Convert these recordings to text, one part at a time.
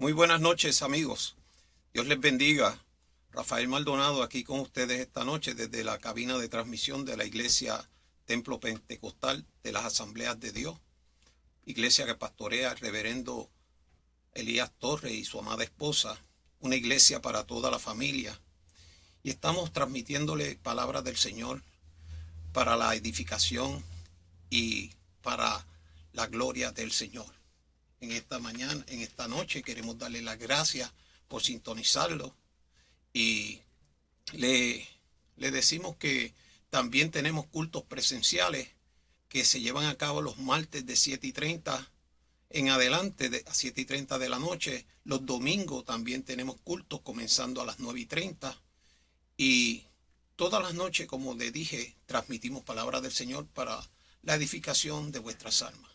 Muy buenas noches, amigos. Dios les bendiga. Rafael Maldonado aquí con ustedes esta noche desde la cabina de transmisión de la Iglesia Templo Pentecostal de las Asambleas de Dios, iglesia que pastorea el reverendo Elías Torres y su amada esposa, una iglesia para toda la familia. Y estamos transmitiéndole palabras del Señor para la edificación y para la gloria del Señor. En esta mañana, en esta noche, queremos darle las gracias por sintonizarlo y le decimos que también tenemos cultos presenciales que se llevan a cabo los martes de 7:30 en adelante, a 7:30 de la noche. Los domingos también tenemos cultos comenzando a las 9:30 y todas las noches, como le dije, transmitimos palabra del Señor para la edificación de vuestras almas.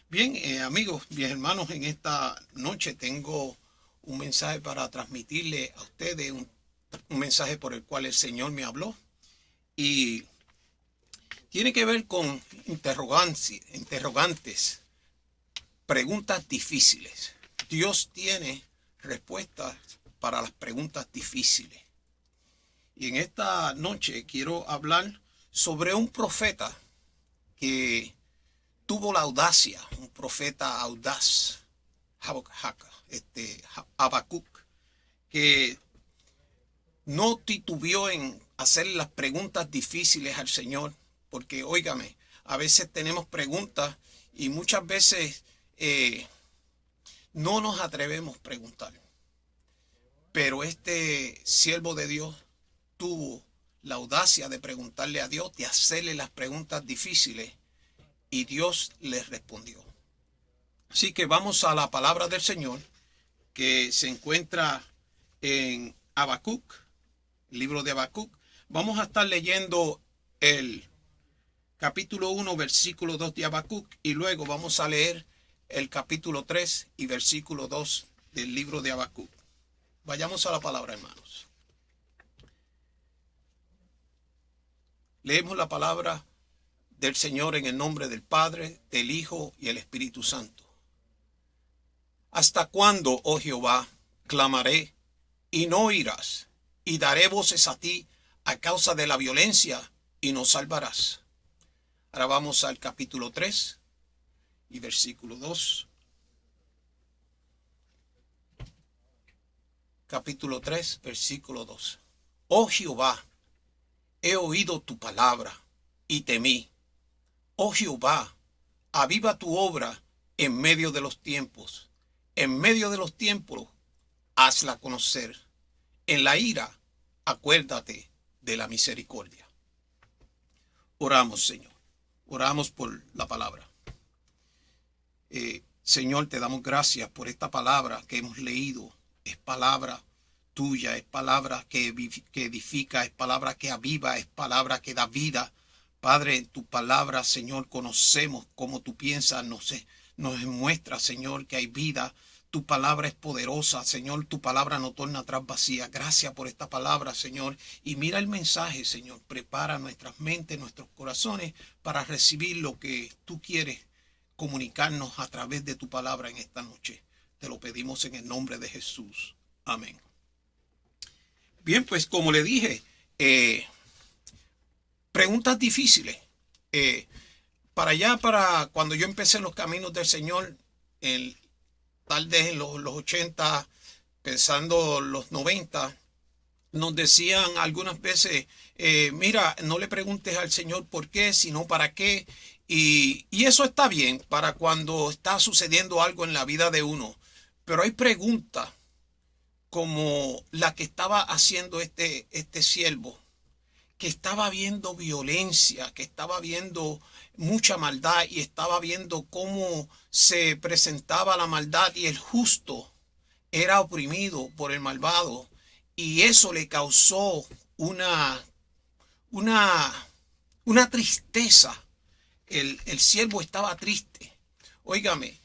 Bien, amigos, mis hermanos, en esta noche tengo un mensaje para transmitirle a ustedes, un mensaje por el cual el Señor me habló y tiene que ver con interrogantes, preguntas difíciles. Dios tiene respuestas para las preguntas difíciles. Y en esta noche quiero hablar sobre un profeta que tuvo la audacia, un profeta audaz, Habacuc, que no titubeó en hacer las preguntas difíciles al Señor, porque óigame, a veces tenemos preguntas y muchas veces no nos atrevemos a preguntar. Pero este siervo de Dios tuvo la audacia de preguntarle a Dios, de hacerle las preguntas difíciles, y Dios les respondió. Así que vamos a la palabra del Señor que se encuentra en Habacuc, el libro de Habacuc. Vamos a estar leyendo el capítulo 1, versículo 2 de Habacuc y luego vamos a leer el capítulo 3 y versículo 2 del libro de Habacuc. Vayamos a la palabra, hermanos. Leemos la palabra del Señor en el nombre del Padre, del Hijo y el Espíritu Santo. ¿Hasta cuándo, oh Jehová, clamaré y no oirás? Y daré voces a ti a causa de la violencia y no salvarás. Ahora vamos al capítulo 3 y versículo 2. Capítulo 3, versículo 2. Oh Jehová, he oído tu palabra y temí. Oh Jehová, aviva tu obra en medio de los tiempos. En medio de los tiempos, hazla conocer. En la ira, acuérdate de la misericordia. Oramos, Señor. Oramos por la palabra. Señor, te damos gracias por esta palabra que hemos leído. Es palabra tuya, es palabra que edifica, es palabra que aviva, es palabra que da vida. Padre, en tu palabra, Señor, conocemos cómo tú piensas, nos muestra, Señor, que hay vida. Tu palabra es poderosa, Señor, tu palabra no torna atrás vacía. Gracias por esta palabra, Señor. Y mira el mensaje, Señor. Prepara nuestras mentes, nuestros corazones para recibir lo que tú quieres comunicarnos a través de tu palabra en esta noche. Te lo pedimos en el nombre de Jesús. Amén. Bien, pues como le dije, preguntas difíciles. Para cuando yo empecé en los caminos del Señor, tal vez en los 80, pensando los 90, nos decían algunas veces, mira, no le preguntes al Señor por qué, sino para qué. Y eso está bien para cuando está sucediendo algo en la vida de uno. Pero hay preguntas como la que estaba haciendo este siervo, que estaba viendo violencia, que estaba viendo mucha maldad y estaba viendo cómo se presentaba la maldad y el justo era oprimido por el malvado. Y eso le causó una tristeza. El siervo estaba triste. Óigame,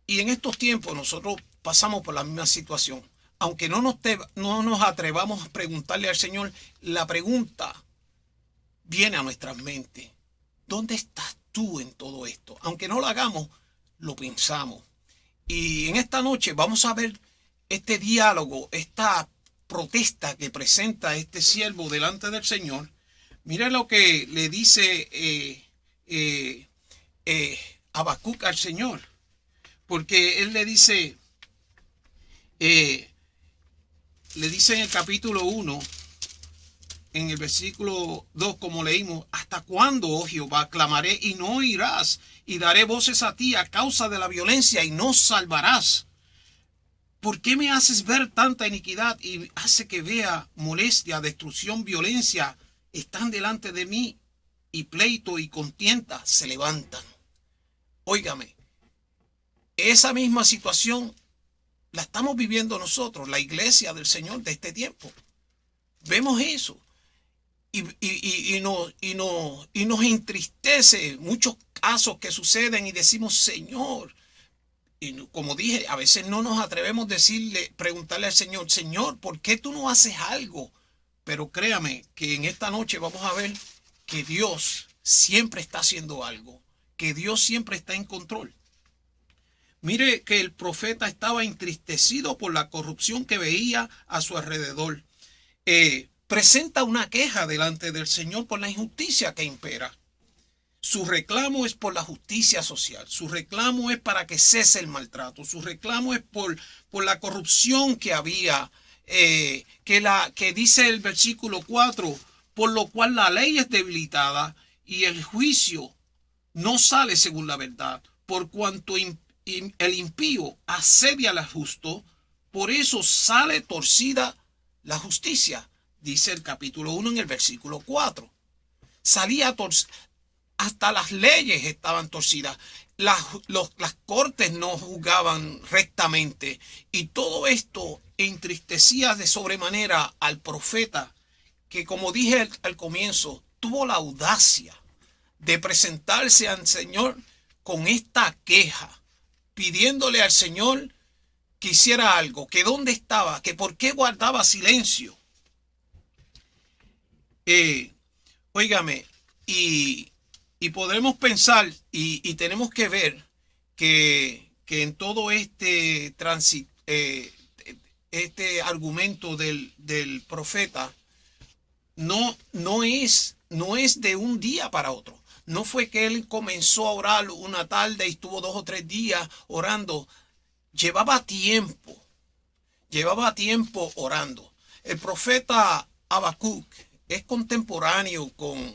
y en estos tiempos nosotros pasamos por la misma situación. Aunque no nos atrevamos a preguntarle al Señor, la pregunta viene a nuestras mentes. ¿Dónde estás tú en todo esto? Aunque no lo hagamos, lo pensamos. Y en esta noche vamos a ver este diálogo, esta protesta que presenta este siervo delante del Señor. Mira lo que le dice Habacuc al Señor, porque él le dice en el capítulo 1, en el versículo 2, como leímos: ¿hasta cuándo, oh Jehová, clamaré y no oirás? Y daré voces a ti a causa de la violencia y no salvarás. ¿Por qué me haces ver tanta iniquidad y hace que vea molestia, destrucción, violencia? Están delante de mí y pleito y contienda se levantan. Óigame, esa misma situación la estamos viviendo nosotros, la iglesia del Señor de este tiempo. Vemos eso y nos entristece muchos casos que suceden y decimos: Señor. Y como dije, a veces no nos atrevemos a preguntarle al Señor: Señor, ¿por qué tú no haces algo? Pero créame que en esta noche vamos a ver que Dios siempre está haciendo algo, que Dios siempre está en control. Mire que el profeta estaba entristecido por la corrupción que veía a su alrededor. Presenta una queja delante del Señor por la injusticia que impera. Su reclamo es por la justicia social. Su reclamo es para que cese el maltrato. Su reclamo es por la corrupción que había, que dice el versículo 4, por lo cual la ley es debilitada y el juicio no sale según la verdad, por cuanto el impío asedia al justo, por eso sale torcida la justicia, dice el capítulo 1 en el versículo 4. Salía torcida. Hasta las leyes estaban torcidas. Las cortes no juzgaban rectamente. Y todo esto entristecía de sobremanera al profeta, que, como dije al comienzo, tuvo la audacia de presentarse al Señor con esta queja, pidiéndole al Señor que hiciera algo, que dónde estaba, que por qué guardaba silencio. Óigame, y podremos pensar y tenemos que ver que en todo este argumento del profeta no es de un día para otro. No fue que él comenzó a orar una tarde y estuvo 2 o 3 días orando. Llevaba tiempo orando. El profeta Habacuc es contemporáneo con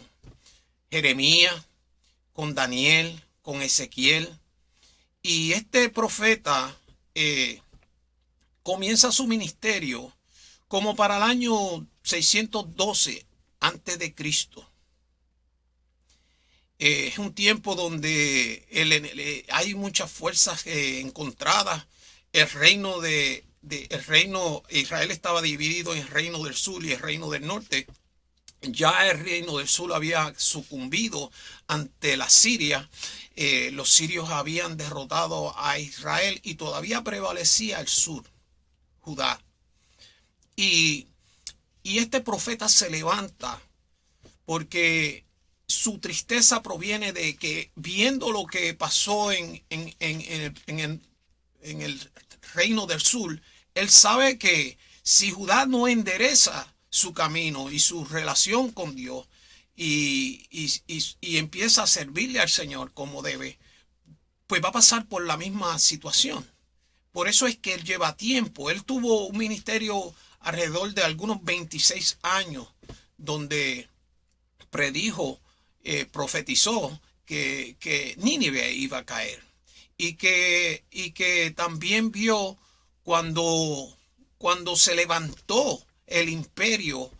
Jeremías, con Daniel, con Ezequiel. Y este profeta comienza su ministerio como para el año 612 antes de Cristo. Es un tiempo donde hay muchas fuerzas encontradas. El reino Israel estaba dividido en el reino del sur y el reino del norte. Ya el reino del sur había sucumbido ante la Siria. Los sirios habían derrotado a Israel y todavía prevalecía el sur, Judá. Y este profeta se levanta porque su tristeza proviene de que, viendo lo que pasó en el reino del sur, él sabe que si Judá no endereza su camino y su relación con Dios y empieza a servirle al Señor como debe, pues va a pasar por la misma situación. Por eso es que él lleva tiempo. Él tuvo un ministerio alrededor de algunos 26 años donde predijo, profetizó que Nínive iba a caer y que también vio cuando se levantó el imperio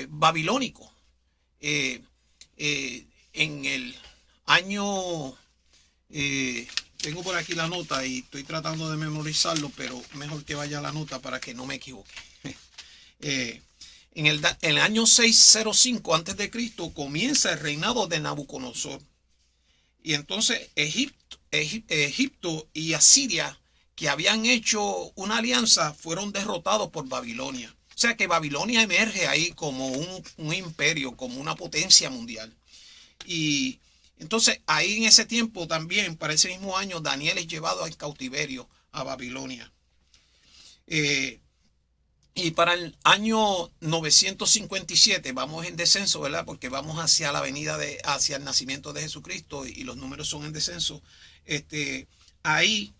babilónico en el año, tengo por aquí la nota y estoy tratando de memorizarlo, pero mejor que vaya a la nota para que no me equivoque. En el año 605 antes de Cristo comienza el reinado de Nabucodonosor. Y entonces Egipto y Asiria, que habían hecho una alianza, fueron derrotados por Babilonia. O sea que Babilonia emerge ahí como un imperio, como una potencia mundial. Y entonces ahí en ese tiempo también, para ese mismo año, Daniel es llevado al cautiverio a Babilonia. Y para el año 957 vamos en descenso, ¿verdad? Porque vamos hacia la venida hacia el nacimiento de Jesucristo y los números son en descenso. Ahí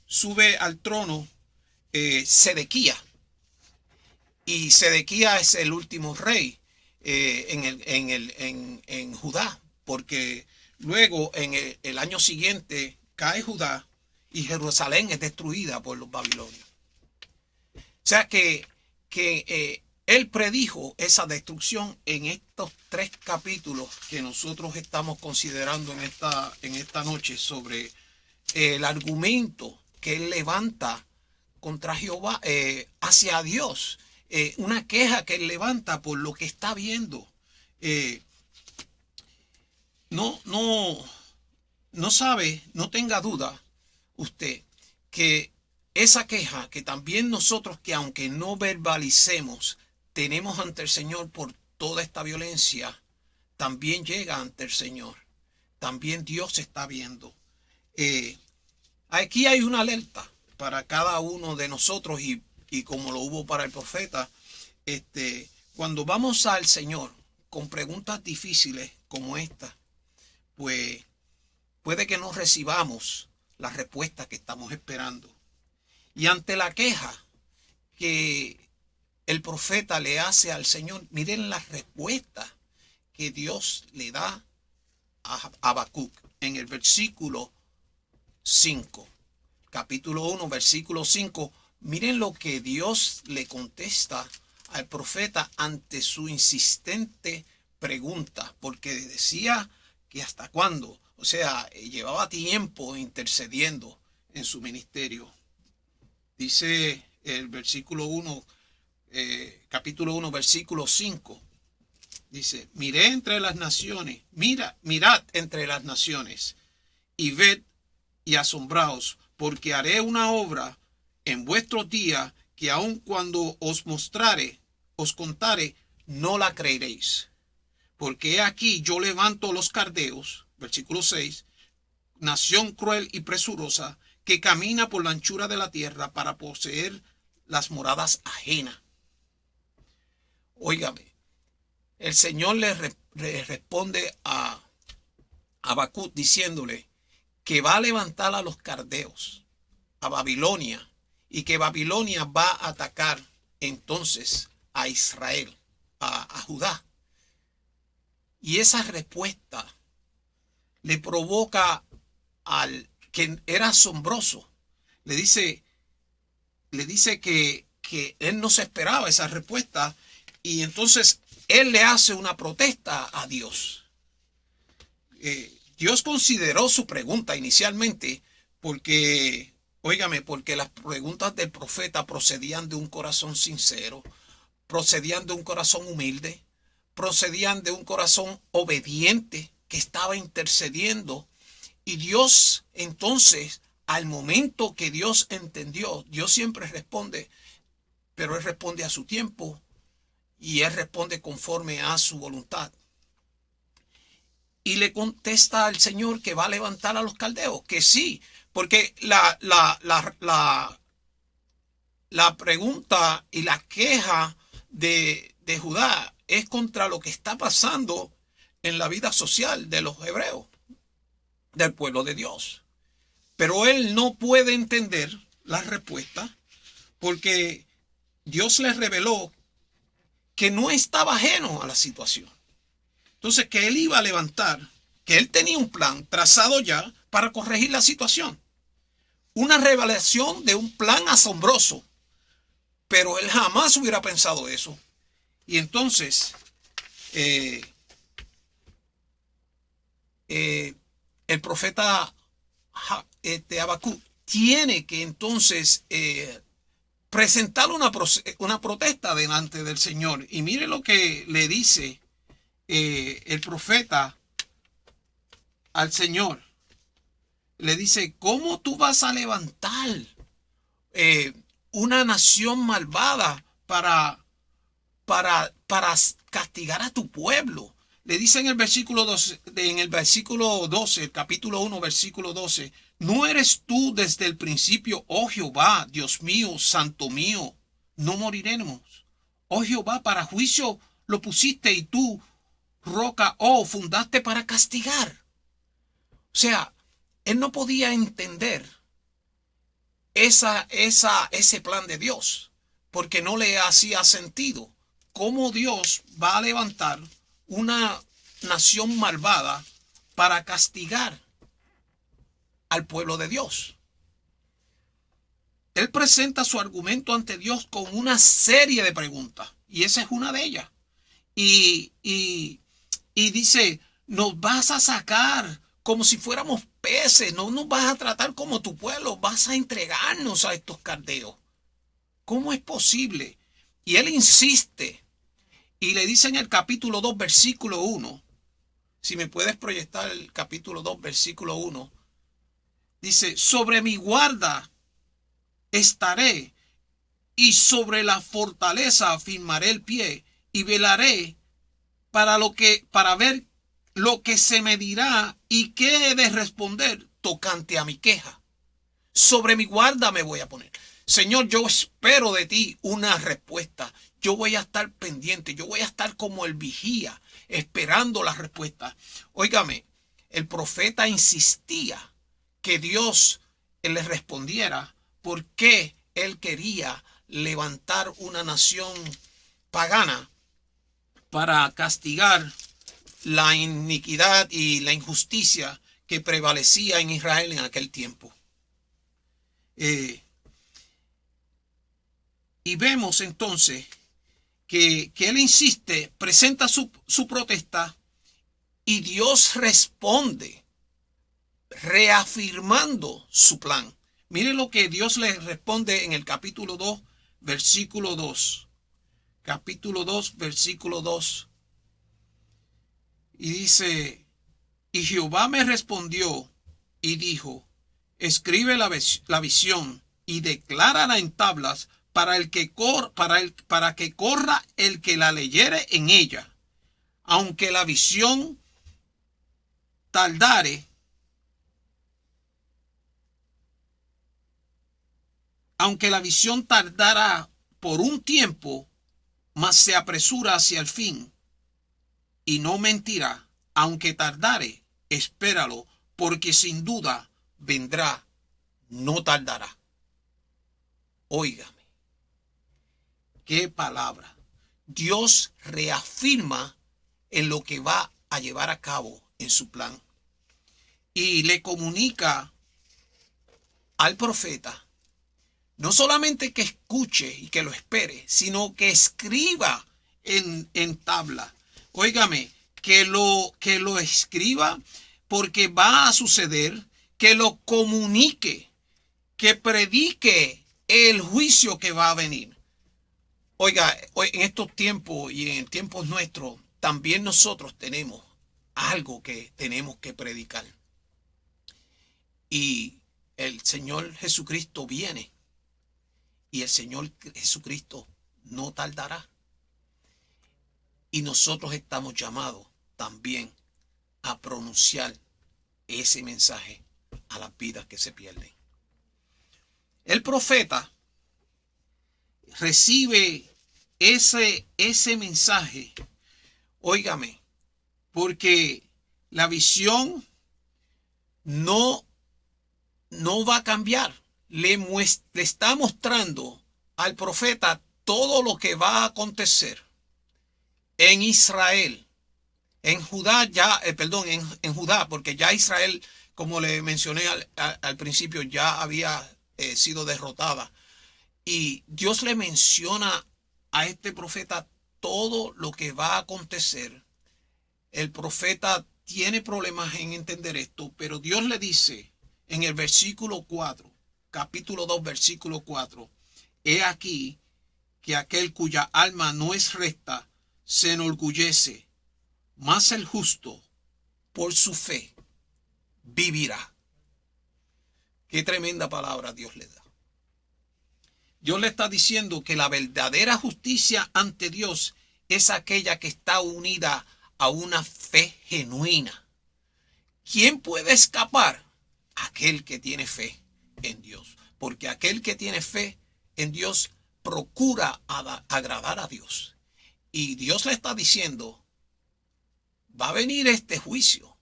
sube al trono Sedequías. Y Sedequías es el último rey en Judá, porque luego en el año siguiente cae Judá y Jerusalén es destruida por los babilonios. O sea que él predijo esa destrucción en estos 3 capítulos que nosotros estamos considerando en esta noche sobre el argumento que él levanta contra Jehová, hacia Dios. Una queja que él levanta por lo que está viendo. No sabe, no tenga duda usted que esa queja que también nosotros, que aunque no verbalicemos, tenemos ante el Señor por toda esta violencia, también llega ante el Señor. También Dios está viendo. Aquí hay una alerta para cada uno de nosotros y como lo hubo para el profeta. Cuando vamos al Señor con preguntas difíciles como esta, pues puede que no recibamos la respuesta que estamos esperando. Y ante la queja que el profeta le hace al Señor, miren la respuesta que Dios le da a Habacuc en el versículo 5. Capítulo 1, versículo 5. Miren lo que Dios le contesta al profeta ante su insistente pregunta, porque decía que hasta cuándo, o sea, llevaba tiempo intercediendo en su ministerio. Dice el versículo 1, capítulo 1, versículo 5. Dice, miré entre las naciones, mirad entre las naciones y ved y asombraos, porque haré una obra en vuestros días que aun cuando os contare, no la creeréis. Porque aquí yo levanto los caldeos, versículo 6, nación cruel y presurosa, que camina por la anchura de la tierra para poseer las moradas ajenas. Óigame, el Señor le responde a Habacuc diciéndole que va a levantar a los caldeos, a Babilonia, y que Babilonia va a atacar entonces a Israel, a Judá. Y esa respuesta le provoca al que era asombroso. Le dice que él no se esperaba esa respuesta, y entonces él le hace una protesta a Dios. Dios consideró su pregunta inicialmente porque las preguntas del profeta procedían de un corazón sincero, procedían de un corazón humilde, procedían de un corazón obediente que estaba intercediendo. Y Dios, entonces, al momento que Dios entendió, Dios siempre responde, pero Él responde a su tiempo y Él responde conforme a su voluntad. Y le contesta al Señor que va a levantar a los caldeos, que sí, porque la pregunta y la queja de Judá es contra lo que está pasando en la vida social de los hebreos, del pueblo de Dios. Pero él no puede entender la respuesta porque Dios le reveló que no estaba ajeno a la situación. Entonces, que él iba a levantar, que él tenía un plan trazado ya para corregir la situación. Una revelación de un plan asombroso, pero él jamás hubiera pensado eso. Y entonces, el profeta Habacuc tiene que entonces presentar una protesta delante del Señor. Y mire lo que le dice el profeta al Señor. Le dice, ¿cómo tú vas a levantar una nación malvada para castigar a tu pueblo? le dice en el versículo 12, el capítulo 1, versículo 12, ¿no eres tú desde el principio, oh Jehová, Dios mío, santo mío? No moriremos. Oh Jehová, para juicio lo pusiste y tú, roca, oh, fundaste para castigar. O sea, él no podía entender ese plan de Dios, porque no le hacía sentido cómo Dios va a levantar una nación malvada para castigar al pueblo de Dios. Él presenta su argumento ante Dios con una serie de preguntas, y esa es una de ellas. Y dice, nos vas a sacar como si fuéramos peces, no nos vas a tratar como tu pueblo, vas a entregarnos a estos caldeos. ¿Cómo es posible? Y él insiste y le dice en el capítulo 2, versículo 1, si me puedes proyectar el capítulo 2, versículo 1, dice, sobre mi guarda estaré y sobre la fortaleza afirmaré el pie y velaré para ver lo que se me dirá y qué he de responder tocante a mi queja. Sobre mi guarda me voy a poner. Señor, yo espero de ti una respuesta. Yo voy a estar pendiente. Yo voy a estar como el vigía, esperando la respuesta. Óigame, el profeta insistía que Dios le respondiera por qué él quería levantar una nación pagana para castigar la iniquidad y la injusticia que prevalecía en Israel en aquel tiempo. Y vemos entonces que él insiste, presenta su protesta y Dios responde reafirmando su plan. Mire lo que Dios le responde en el capítulo 2, versículo 2. Capítulo 2, versículo 2. Y dice, y Jehová me respondió y dijo, escribe la visión y declárala en tablas para que corra el que la leyere en ella. Aunque la visión tardare, aunque la visión tardará por un tiempo, mas se apresura hacia el fin y no mentirá. Aunque tardare, espéralo, porque sin duda vendrá, no tardará. Óigame, qué palabra. Dios reafirma en lo que va a llevar a cabo en su plan y le comunica al profeta no solamente que escuche y que lo espere, sino que escriba en tabla. Óigame, que lo escriba porque va a suceder, que lo comunique, que predique el juicio que va a venir. Oiga, en estos tiempos y en tiempos nuestros, también nosotros tenemos algo que tenemos que predicar. Y el Señor Jesucristo viene. Y el Señor Jesucristo no tardará. Y nosotros estamos llamados también a pronunciar ese mensaje a las vidas que se pierden. El profeta recibe ese mensaje. Óigame, porque la visión no va a cambiar. Le está mostrando al profeta todo lo que va a acontecer en Israel, en Judá en Judá, porque ya Israel, como le mencioné al principio, ya había sido derrotada. Y Dios le menciona a este profeta todo lo que va a acontecer. El profeta tiene problemas en entender esto, pero Dios le dice en el versículo 4, capítulo 2, versículo 4, he aquí que aquel cuya alma no es recta se enorgullece, mas el justo por su fe vivirá. Qué tremenda palabra Dios le da. Dios le está diciendo que la verdadera justicia ante Dios es aquella que está unida a una fe genuina. ¿Quién puede escapar? Aquel que tiene fe en Dios. Porque aquel que tiene fe en Dios procura agradar a Dios. Y Dios le está diciendo, va a venir este juicio,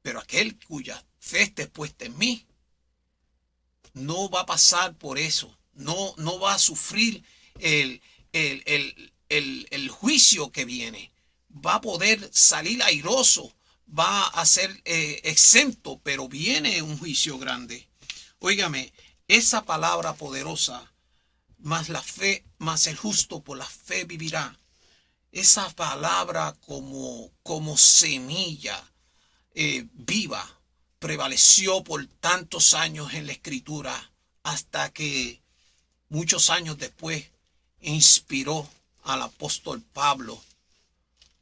pero aquel cuya fe esté puesta en mí no va a pasar por eso, no va a sufrir el juicio que viene, va a poder salir airoso, va a ser exento, pero viene un juicio grande. Óigame, esa palabra poderosa, más la fe, más el justo por la fe vivirá. Esa palabra como semilla viva prevaleció por tantos años en la Escritura hasta que muchos años después inspiró al apóstol Pablo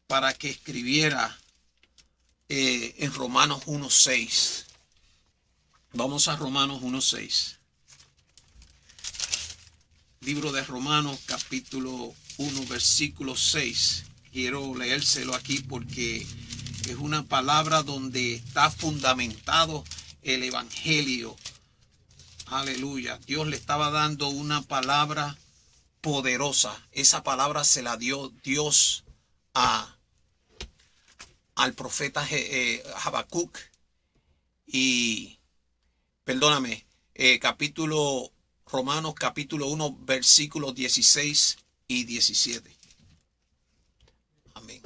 para que escribiera en Romanos 1:6. Vamos a Romanos 1:6. Libro de Romanos, capítulo 1, versículo 6. Quiero leérselo aquí porque es una palabra donde está fundamentado el evangelio. Aleluya. Dios le estaba dando una palabra poderosa. Esa palabra se la dio Dios al profeta Habacuc. Y, perdóname, Romanos capítulo 1, versículos 16 y 17. Amén.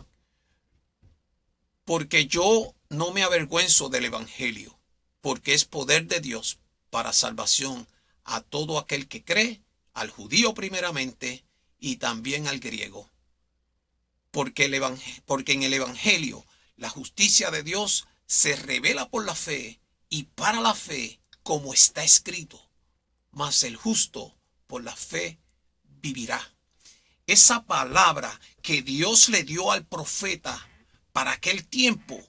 Porque yo no me avergüenzo del evangelio, porque es poder de Dios para salvación a todo aquel que cree, al judío primeramente y también al griego. Porque en el evangelio la justicia de Dios se revela por la fe y para la fe, como está escrito, mas el justo por la fe vivirá. Esa palabra que Dios le dio al profeta para aquel tiempo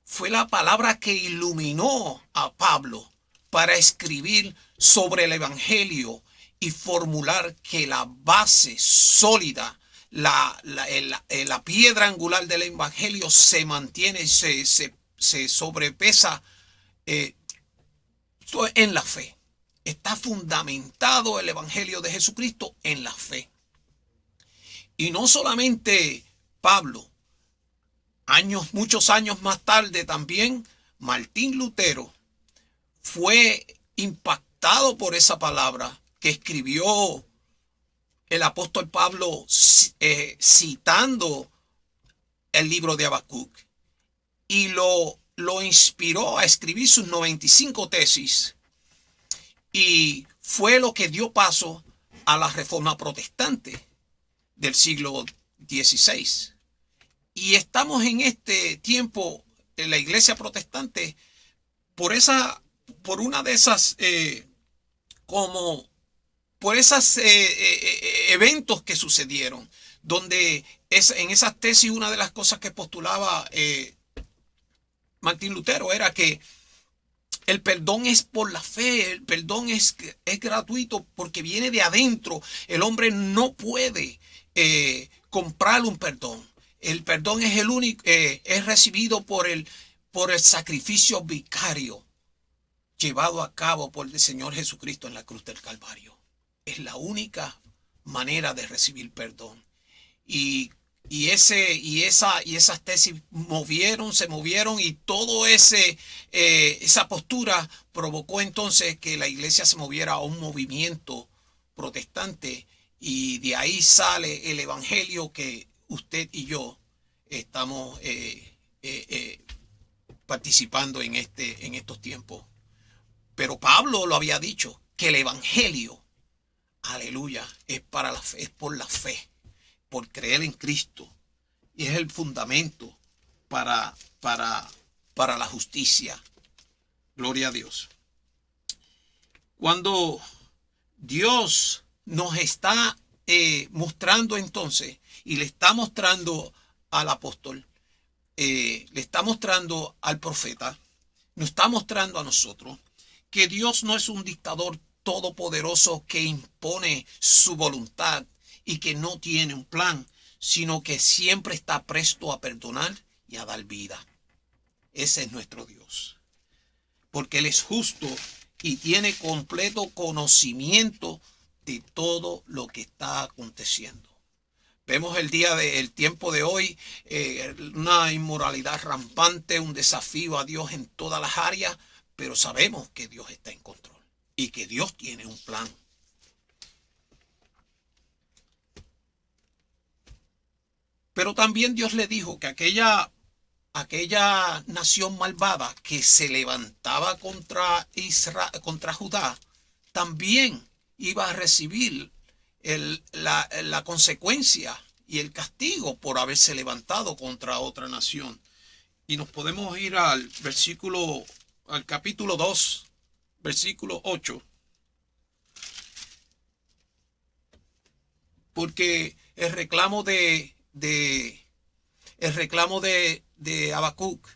fue la palabra que iluminó a Pablo para escribir sobre el evangelio y formular que la base sólida, la piedra angular del evangelio se mantiene, se sobrepesa en la fe. Está fundamentado el evangelio de Jesucristo en la fe. Y no solamente Pablo, muchos años más tarde también Martín Lutero fue impactado por esa palabra que escribió el apóstol Pablo citando el libro de Habacuc, y lo inspiró a escribir sus 95 tesis, y fue lo que dio paso a la Reforma Protestante del siglo XVI. Y estamos en este tiempo en la Iglesia Protestante por una de esas eventos que sucedieron, donde en esas tesis una de las cosas que postulaba Martín Lutero era que el perdón es por la fe, el perdón es gratuito porque viene de adentro. El hombre no puede comprar un perdón. El perdón es el único, es recibido por el sacrificio vicario llevado a cabo por el Señor Jesucristo en la cruz del Calvario. Es la única manera de recibir perdón. Y esas tesis se movieron, y todo esa postura provocó entonces que la iglesia se moviera a un movimiento protestante, y de ahí sale el evangelio que usted y yo estamos participando en estos tiempos. Pero Pablo lo había dicho, que el evangelio, aleluya, es por la fe, por creer en Cristo, y es el fundamento para la justicia. Gloria a Dios. Cuando Dios nos está mostrando entonces, y le está mostrando al apóstol, le está mostrando al profeta, nos está mostrando a nosotros que Dios no es un dictador todopoderoso que impone su voluntad y que no tiene un plan, sino que siempre está presto a perdonar y a dar vida. Ese es nuestro Dios. Porque Él es justo y tiene completo conocimiento de todo lo que está aconteciendo. Vemos el tiempo de hoy, una inmoralidad rampante, un desafío a Dios en todas las áreas, pero sabemos que Dios está en control y que Dios tiene un plan. Pero también Dios le dijo que aquella nación malvada que se levantaba contra Judá, también iba a recibir la consecuencia y el castigo por haberse levantado contra otra nación. Y nos podemos ir al capítulo 2, versículo 8. Porque el reclamo de Habacuc,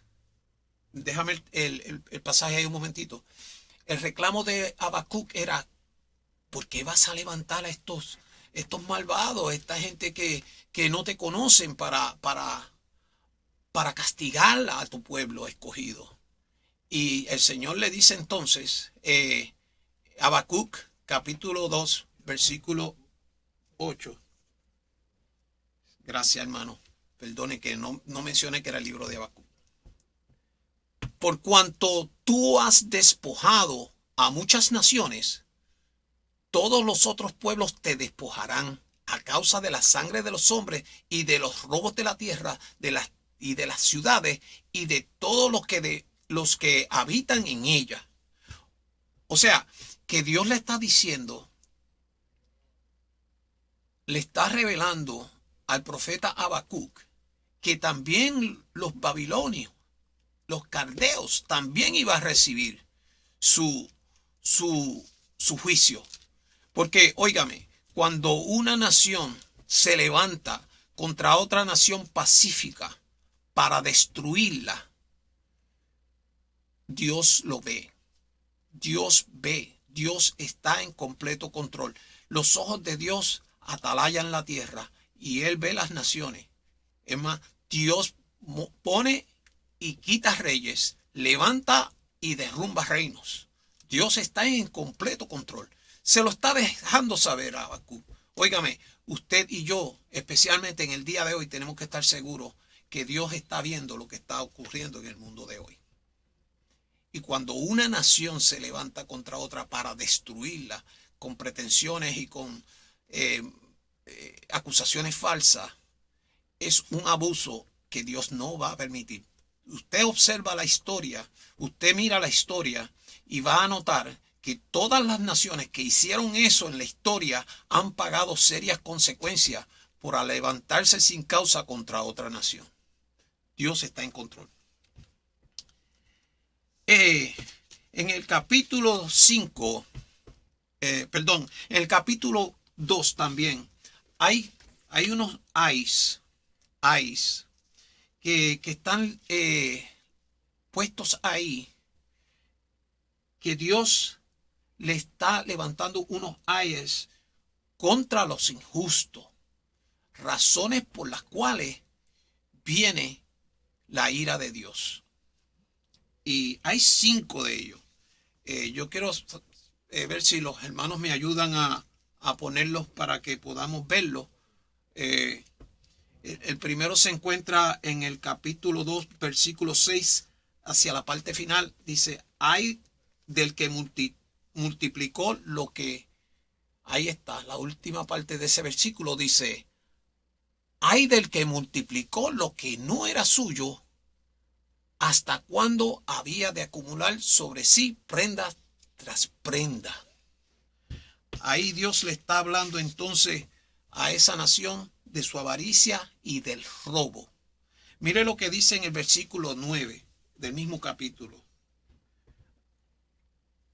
déjame el pasaje ahí un momentito. El reclamo de Habacuc era: ¿por qué vas a levantar a estos malvados, esta gente que no te conocen para castigar a tu pueblo escogido? Y el Señor le dice entonces, Habacuc, capítulo 2, versículo 8. Gracias, hermano. Perdone que no mencioné que era el libro de Habacuc. Por cuanto tú has despojado a muchas naciones, todos los otros pueblos te despojarán a causa de la sangre de los hombres y de los robos de la tierra, y de las ciudades y de todos los que habitan en ella. O sea, que Dios le está diciendo, le está revelando al profeta Habacuc que también los babilonios, los caldeos, también iban a recibir su juicio. Porque, óigame, cuando una nación se levanta contra otra nación pacífica para destruirla, Dios lo ve. Dios ve. Dios está en completo control. Los ojos de Dios atalayan la tierra y Él ve las naciones. Es más, Dios pone y quita reyes, levanta y derrumba reinos. Dios está en completo control. Se lo está dejando saber a Habacuc. Óigame, usted y yo, especialmente en el día de hoy, tenemos que estar seguros que Dios está viendo lo que está ocurriendo en el mundo de hoy. Y cuando una nación se levanta contra otra para destruirla con pretensiones y con acusaciones falsas, es un abuso que Dios no va a permitir. Usted observa la historia, usted mira la historia y va a notar que todas las naciones que hicieron eso en la historia han pagado serias consecuencias por levantarse sin causa contra otra nación. Dios está en control. En el capítulo 5, en el capítulo 2 también hay unos ayes que están puestos ahí, que Dios le está levantando unos ayes contra los injustos, razones por las cuales viene la ira de Dios. Y hay 5 de ellos. Yo quiero ver si los hermanos me ayudan a ponerlos para que podamos verlos. El primero se encuentra en el capítulo 2, versículo 6, hacia la parte final. Dice: hay del que multiplicó lo que... Ahí está, la última parte de ese versículo dice: hay del que multiplicó lo que no era suyo, hasta cuando había de acumular sobre sí prenda tras prenda. Ahí Dios le está hablando entonces a esa nación de su avaricia y del robo. Mire lo que dice en el versículo 9 del mismo capítulo: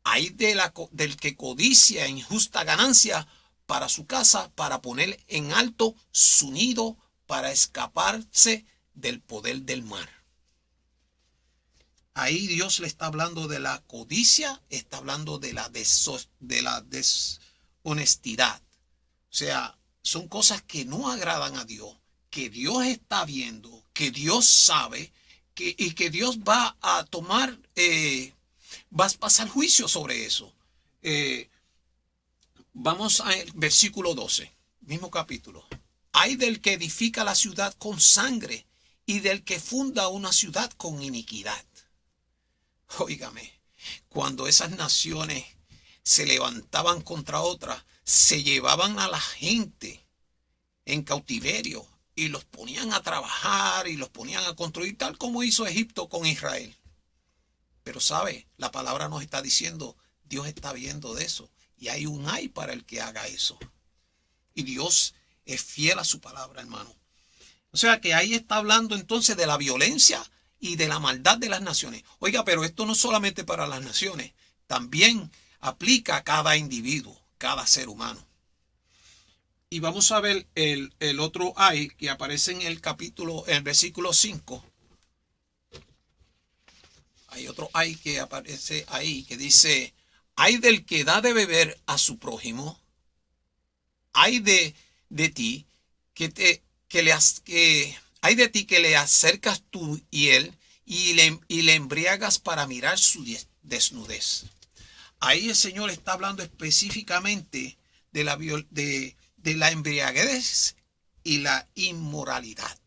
hay del que codicia injusta ganancia para su casa, para poner en alto su nido, para escaparse del poder del mar. Ahí Dios le está hablando de la codicia, está hablando de la deshonestidad. O sea, son cosas que no agradan a Dios, que Dios está viendo, que Dios sabe y que Dios va a tomar, va a pasar juicio sobre eso. Vamos al versículo 12, mismo capítulo. Hay del que edifica la ciudad con sangre y del que funda una ciudad con iniquidad. Óigame, cuando esas naciones se levantaban contra otras, se llevaban a la gente en cautiverio y los ponían a trabajar y los ponían a construir, tal como hizo Egipto con Israel. Pero sabe, la palabra nos está diciendo, Dios está viendo de eso y hay un ay para el que haga eso. Y Dios es fiel a su palabra, hermano. O sea que ahí está hablando entonces de la violencia y de la maldad de las naciones. Oiga, pero esto no es solamente para las naciones, también aplica a cada individuo, cada ser humano. Y vamos a ver el otro ay que aparece en el capítulo, en el versículo 5. Hay otro ay que aparece ahí que dice, ay del que da de beber a su prójimo, ay de ti hay de ti que le acercas tú y él y le embriagas para mirar su desnudez. Ahí el Señor está hablando específicamente de la embriaguez y la inmoralidad.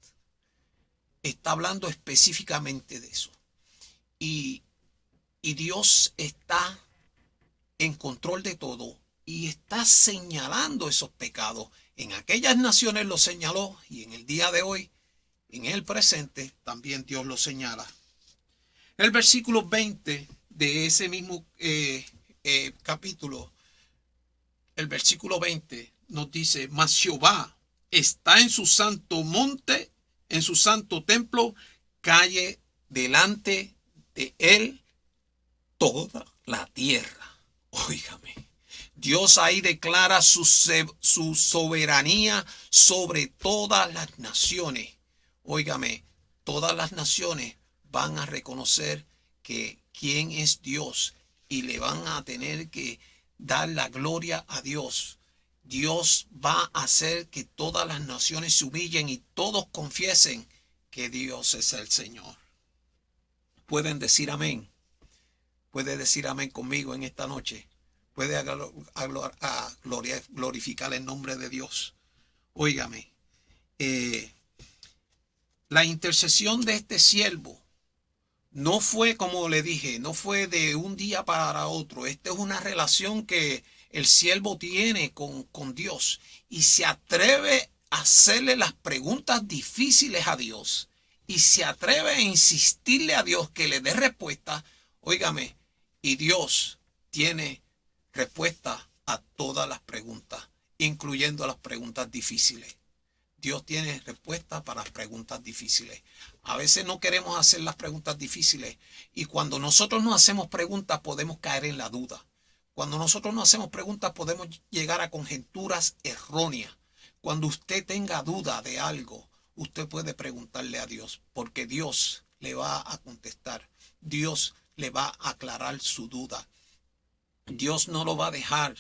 Está hablando específicamente de eso. Y Dios está en control de todo y está señalando esos pecados. En aquellas naciones lo señaló y en el día de hoy, en el presente, también Dios lo señala. El versículo 20 de ese mismo capítulo, el versículo 20 nos dice, mas Jehová está en su santo monte, en su santo templo, calle delante de él toda la tierra. Óigame. Dios ahí declara su soberanía sobre todas las naciones. Óigame, todas las naciones van a reconocer que quién es Dios y le van a tener que dar la gloria a Dios. Dios va a hacer que todas las naciones se humillen y todos confiesen que Dios es el Señor. Pueden decir amén. Puede decir amén conmigo en esta noche. Puede glorificar el nombre de Dios. Óigame, la intercesión de este siervo no fue, como le dije, no fue de un día para otro. Esta es una relación que el siervo tiene con Dios y se atreve a hacerle las preguntas difíciles a Dios y se atreve a insistirle a Dios que le dé respuesta. Óigame, y Dios tiene respuesta a todas las preguntas, incluyendo las preguntas difíciles. Dios tiene respuesta para las preguntas difíciles. A veces no queremos hacer las preguntas difíciles y cuando nosotros no hacemos preguntas podemos caer en la duda. Cuando nosotros no hacemos preguntas podemos llegar a conjeturas erróneas. Cuando usted tenga duda de algo, usted puede preguntarle a Dios porque Dios le va a contestar. Dios le va a aclarar su duda. Dios no lo va a dejar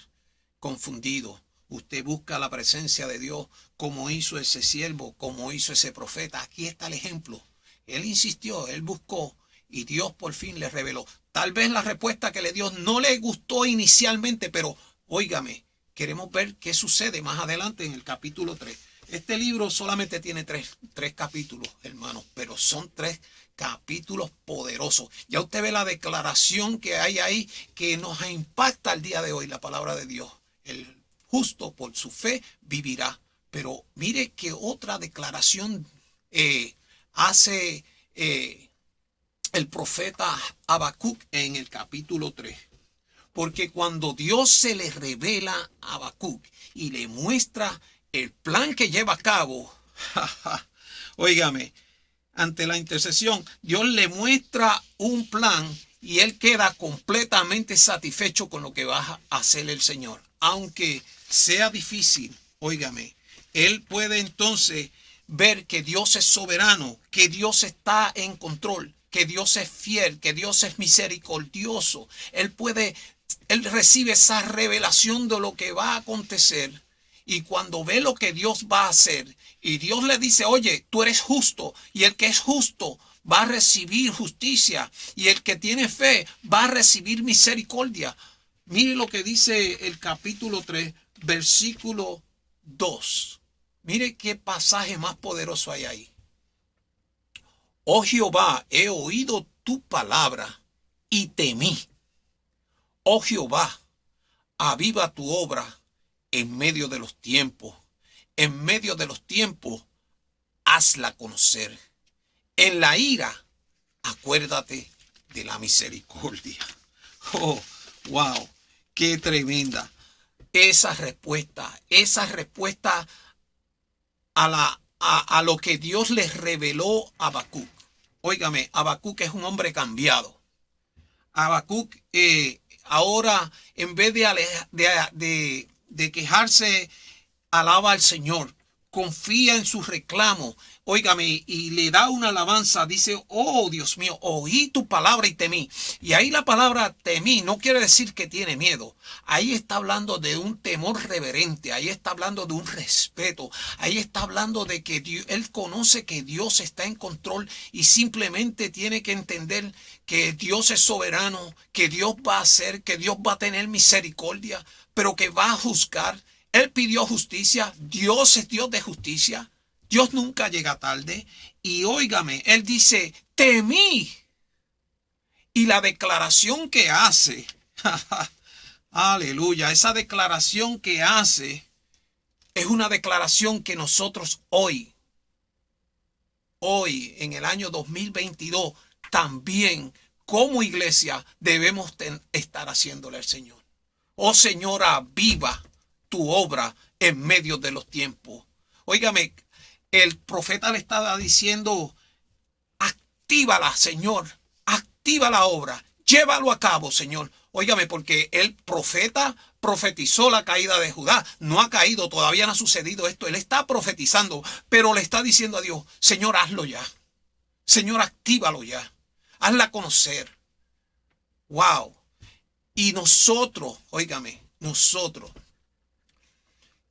confundido. Usted busca la presencia de Dios como hizo ese siervo, como hizo ese profeta. Aquí está el ejemplo. Él insistió, él buscó y Dios por fin le reveló. Tal vez la respuesta que le dio no le gustó inicialmente, pero óigame, queremos ver qué sucede más adelante en el capítulo 3. Este libro solamente tiene tres capítulos, hermanos, pero son 3 capítulos poderosos. Ya usted ve la declaración que hay ahí que nos impacta el día de hoy, la palabra de Dios. El justo por su fe vivirá. Pero mire que otra declaración hace el profeta Habacuc en el capítulo 3. Porque cuando Dios se le revela a Habacuc y le muestra el plan que lleva a cabo, óigame, ante la intercesión, Dios le muestra un plan y él queda completamente satisfecho con lo que va a hacer el Señor. Aunque sea difícil, óigame, él puede entonces ver que Dios es soberano, que Dios está en control, que Dios es fiel, que Dios es misericordioso. Él recibe esa revelación de lo que va a acontecer Y cuando ve lo que Dios va a hacer, y Dios le dice, oye, tú eres justo, y el que es justo va a recibir justicia, y el que tiene fe va a recibir misericordia. Mire lo que dice el capítulo 3, versículo 2. Mire qué pasaje más poderoso hay ahí. Oh Jehová, he oído tu palabra y temí. Oh Jehová, aviva tu obra en medio de los tiempos. En medio de los tiempos, hazla conocer. En la ira, acuérdate de la misericordia. Oh, wow, qué tremenda. Esa respuesta a lo que Dios les reveló a Habacuc. Óigame, Habacuc es un hombre cambiado. Habacuc ahora, en vez de quejarse, alaba al Señor, confía en su reclamo, óigame, y le da una alabanza, dice, oh Dios mío, oí tu palabra y temí. Y ahí la palabra temí no quiere decir que tiene miedo. Ahí está hablando de un temor reverente, ahí está hablando de un respeto, ahí está hablando de que él conoce que Dios está en control y simplemente tiene que entender que Dios es soberano, que Dios va a hacer, que Dios va a tener misericordia, pero que va a juzgar. Él pidió justicia, Dios es Dios de justicia, Dios nunca llega tarde. Y óigame, él dice, temí. Y la declaración que hace, aleluya, esa declaración que hace es una declaración que nosotros hoy en el año 2022, también como iglesia debemos estar haciéndole al Señor. Oh Señora, viva tu obra en medio de los tiempos. Óigame, el profeta le estaba diciendo, actívala, Señor, activa la obra, llévalo a cabo, Señor. Óigame, porque el profeta profetizó la caída de Judá. No ha caído, todavía no ha sucedido esto. Él está profetizando, pero le está diciendo a Dios, Señor, hazlo ya. Señor, actívalo ya. Hazla conocer. Wow. Y nosotros, óigame, nosotros,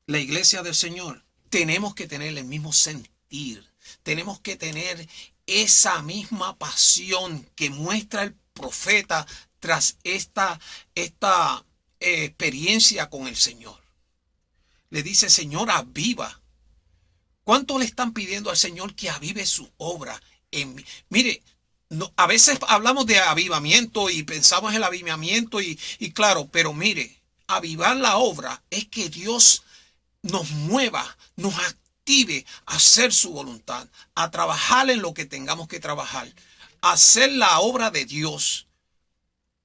la iglesia del Señor, tenemos que tener el mismo sentir. Tenemos que tener esa misma pasión que muestra el profeta tras esta experiencia con el Señor. Le dice, Señor, aviva. ¿Cuánto le están pidiendo al Señor que avive su obra en mí? Mire, a veces hablamos de avivamiento y pensamos en el avivamiento y claro, pero mire, avivar la obra es que Dios nos mueva, nos active a hacer su voluntad, a trabajar en lo que tengamos que trabajar, a hacer la obra de Dios,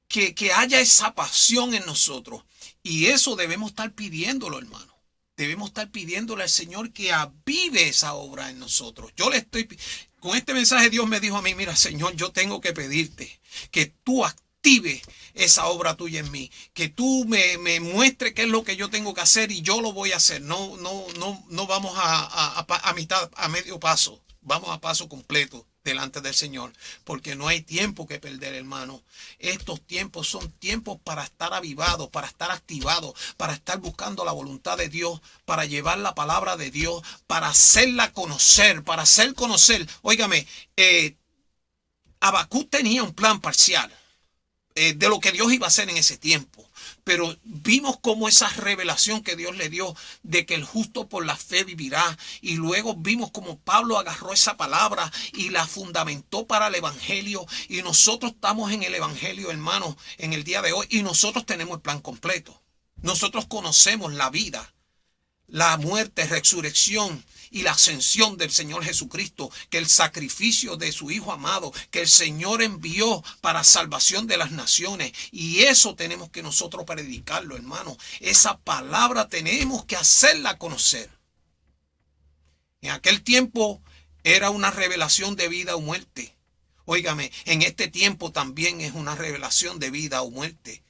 que haya esa pasión en nosotros. Y eso debemos estar pidiéndolo, hermano. Debemos estar pidiéndole al Señor que avive esa obra en nosotros. Con este mensaje Dios me dijo a mí, mira, Señor, yo tengo que pedirte que tú active esa obra tuya en mí, que tú me muestres qué es lo que yo tengo que hacer y yo lo voy a hacer. No vamos a medio paso, vamos a paso completo delante del Señor, porque no hay tiempo que perder, hermano. Estos tiempos son tiempos para estar avivados, para estar activados, para estar buscando la voluntad de Dios, para llevar la palabra de Dios, para hacerla conocer, para hacer conocer. Óigame, Habacuc tenía un plan parcial de lo que Dios iba a hacer en ese tiempo. Pero vimos cómo esa revelación que Dios le dio de que el justo por la fe vivirá. Y luego vimos cómo Pablo agarró esa palabra y la fundamentó para el evangelio. Y nosotros estamos en el evangelio, hermanos, en el día de hoy. Y nosotros tenemos el plan completo. Nosotros conocemos la vida, la muerte, resurrección y la ascensión del Señor Jesucristo, que el sacrificio de su Hijo amado, que el Señor envió para salvación de las naciones. Y eso tenemos que nosotros predicarlo, hermano. Esa palabra tenemos que hacerla conocer. En aquel tiempo era una revelación de vida o muerte. Óigame, en este tiempo también es una revelación de vida o muerte.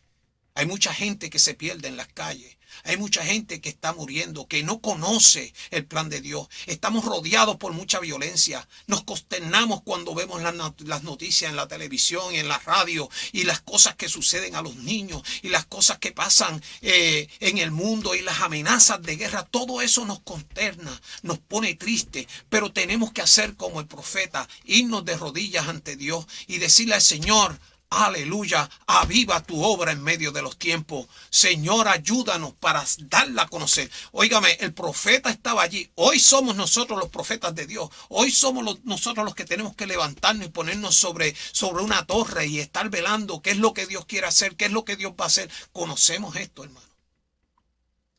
Hay mucha gente que se pierde en las calles. Hay mucha gente que está muriendo, que no conoce el plan de Dios. Estamos rodeados por mucha violencia. Nos consternamos cuando vemos las noticias en la televisión y en la radio y las cosas que suceden a los niños y las cosas que pasan en el mundo y las amenazas de guerra. Todo eso nos consterna, nos pone triste, pero tenemos que hacer como el profeta, irnos de rodillas ante Dios y decirle al Señor: aleluya, aviva tu obra en medio de los tiempos. Señor, ayúdanos para darla a conocer. Óigame, el profeta estaba allí. Hoy somos nosotros los profetas de Dios. Hoy somos nosotros los que tenemos que levantarnos y ponernos sobre una torre y estar velando qué es lo que Dios quiere hacer, qué es lo que Dios va a hacer. Conocemos esto, hermano.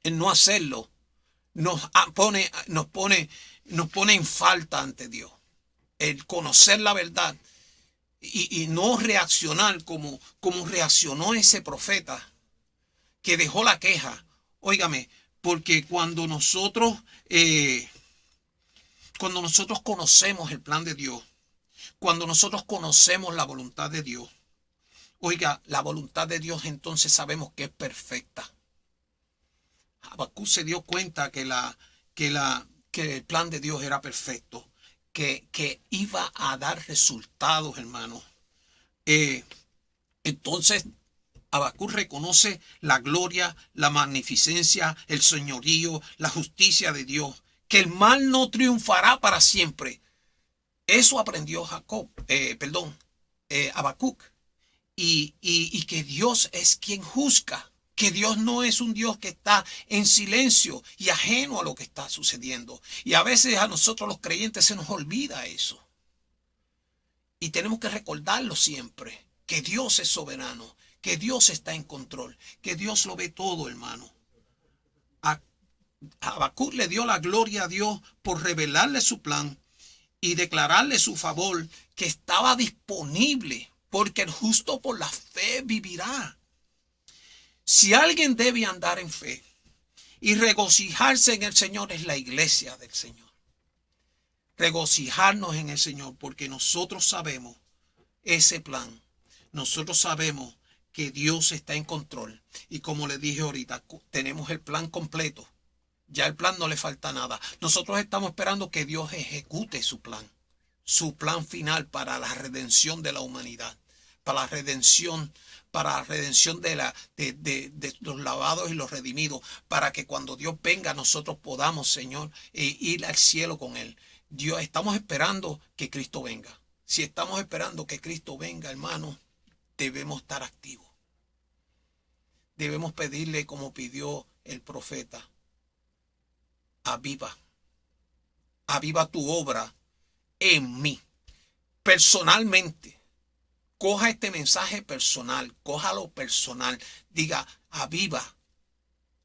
El no hacerlo nos pone en falta ante Dios. El conocer la verdad y no reaccionar como reaccionó ese profeta que dejó la queja. Óigame, porque cuando nosotros conocemos el plan de Dios, cuando nosotros conocemos la voluntad de Dios, oiga, la voluntad de Dios entonces sabemos que es perfecta. Habacuc se dio cuenta que el plan de Dios era perfecto, que iba a dar resultados, hermanos. Entonces Habacuc reconoce la gloria, la magnificencia, el señorío, la justicia de Dios, que el mal no triunfará para siempre. Eso aprendió Habacuc. Y que Dios es quien juzga. Que Dios no es un Dios que está en silencio y ajeno a lo que está sucediendo. Y a veces a nosotros los creyentes se nos olvida eso. Y tenemos que recordarlo siempre, que Dios es soberano, que Dios está en control, que Dios lo ve todo, hermano. Habacuc le dio la gloria a Dios por revelarle su plan y declararle su favor, que estaba disponible, porque el justo por la fe vivirá. Si alguien debe andar en fe y regocijarse en el Señor, es la iglesia del Señor. Regocijarnos en el Señor, porque nosotros sabemos ese plan. Nosotros sabemos que Dios está en control. Y como les dije ahorita, tenemos el plan completo. Ya el plan no le falta nada. Nosotros estamos esperando que Dios ejecute su plan final para la redención de la humanidad, para la redención de los lavados y los redimidos, para que cuando Dios venga nosotros podamos, Señor, ir al cielo con Él. Dios, estamos esperando que Cristo venga. Si estamos esperando que Cristo venga, hermano, debemos estar activos. Debemos pedirle como pidió el profeta: aviva tu obra en mí, personalmente. Coja este mensaje personal, cójalo personal. Diga: aviva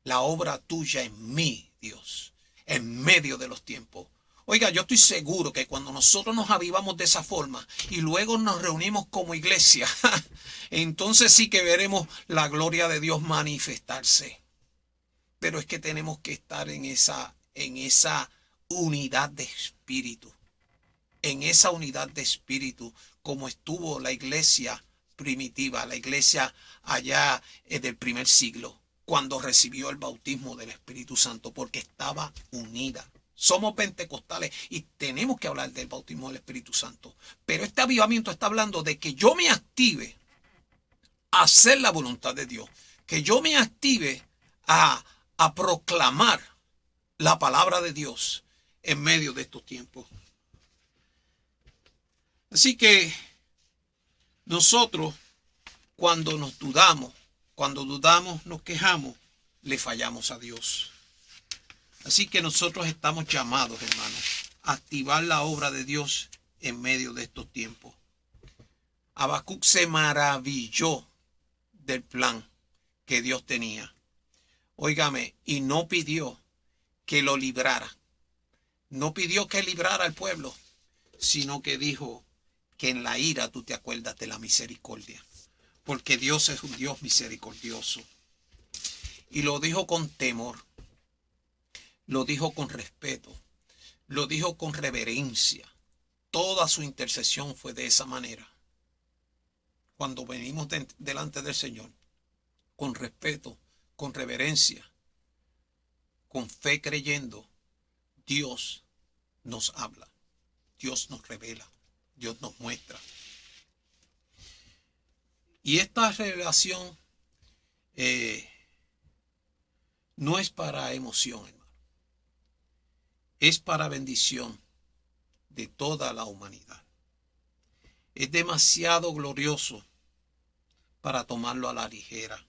la obra tuya en mí, Dios, en medio de los tiempos. Oiga, yo estoy seguro que cuando nosotros nos avivamos de esa forma y luego nos reunimos como iglesia, entonces sí que veremos la gloria de Dios manifestarse. Pero es que tenemos que estar en esa unidad de espíritu. En esa unidad de espíritu, como estuvo la iglesia primitiva, la iglesia allá del primer siglo, cuando recibió el bautismo del Espíritu Santo, porque estaba unida. Somos pentecostales y tenemos que hablar del bautismo del Espíritu Santo. Pero este avivamiento está hablando de que yo me active a hacer la voluntad de Dios, que yo me active a proclamar la palabra de Dios en medio de estos tiempos. Así que nosotros, cuando dudamos, nos quejamos, le fallamos a Dios. Así que nosotros estamos llamados, hermanos, a activar la obra de Dios en medio de estos tiempos. Habacuc se maravilló del plan que Dios tenía. Óigame, y no pidió que lo librara. No pidió que librara al pueblo, sino que dijo que en la ira tú te acuerdas de la misericordia, porque Dios es un Dios misericordioso. Y lo dijo con temor, lo dijo con respeto, lo dijo con reverencia. Toda su intercesión fue de esa manera. Cuando venimos delante del Señor, con respeto, con reverencia, con fe creyendo, Dios nos habla, Dios nos revela, Dios nos muestra. Y esta revelación no es para emoción, hermano. Es para bendición de toda la humanidad. Es demasiado glorioso para tomarlo a la ligera.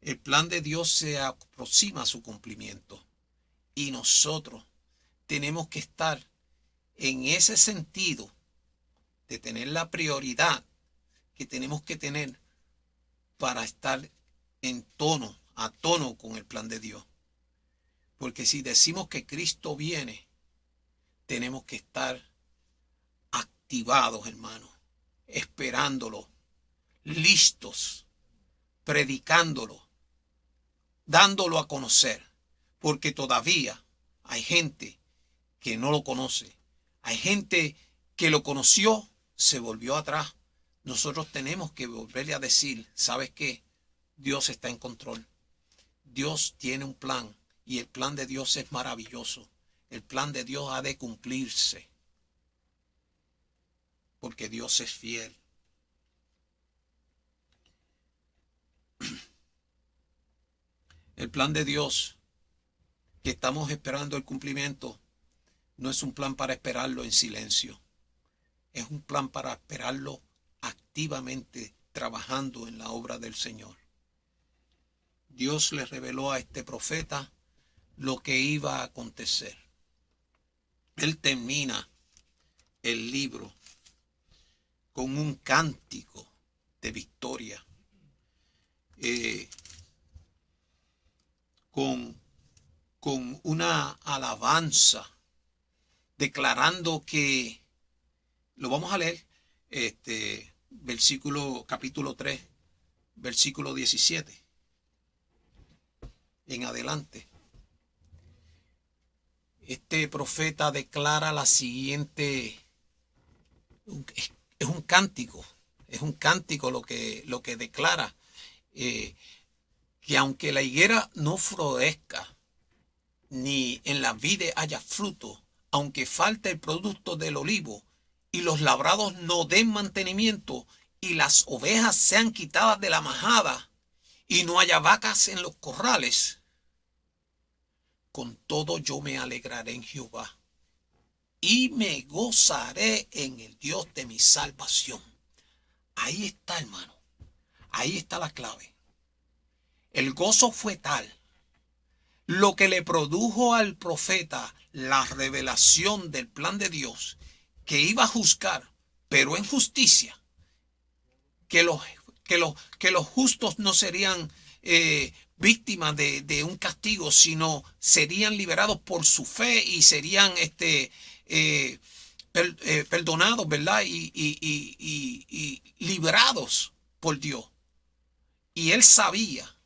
El plan de Dios se aproxima a su cumplimiento y nosotros tenemos que estar en ese sentido de tener la prioridad que tenemos que tener para estar a tono con el plan de Dios. Porque si decimos que Cristo viene, tenemos que estar activados, hermanos, esperándolo, listos, predicándolo, dándolo a conocer, porque todavía hay gente que no lo conoce. Hay gente que lo conoció, se volvió atrás. Nosotros tenemos que volverle a decir, ¿sabes qué? Dios está en control. Dios tiene un plan y el plan de Dios es maravilloso. El plan de Dios ha de cumplirse porque Dios es fiel. El plan de Dios que estamos esperando el cumplimiento no es un plan para esperarlo en silencio. Es un plan para esperarlo activamente trabajando en la obra del Señor. Dios le reveló a este profeta lo que iba a acontecer. Él termina el libro con un cántico de victoria, con una alabanza, declarando que, lo vamos a leer, capítulo 3, versículo 17, en adelante. Este profeta declara la siguiente, es un cántico lo que declara, que aunque la higuera no florezca, ni en la vid haya fruto, aunque falte el producto del olivo, y los labrados no den mantenimiento, y las ovejas sean quitadas de la majada, y no haya vacas en los corrales, con todo yo me alegraré en Jehová, y me gozaré en el Dios de mi salvación. Ahí está, hermano. Ahí está la clave. El gozo fue tal, lo que le produjo al profeta la revelación del plan de Dios, que iba a juzgar, pero en justicia, que los justos no serían víctimas de un castigo, sino serían liberados por su fe y serían perdonados, ¿verdad? Y librados por Dios. Y él sabía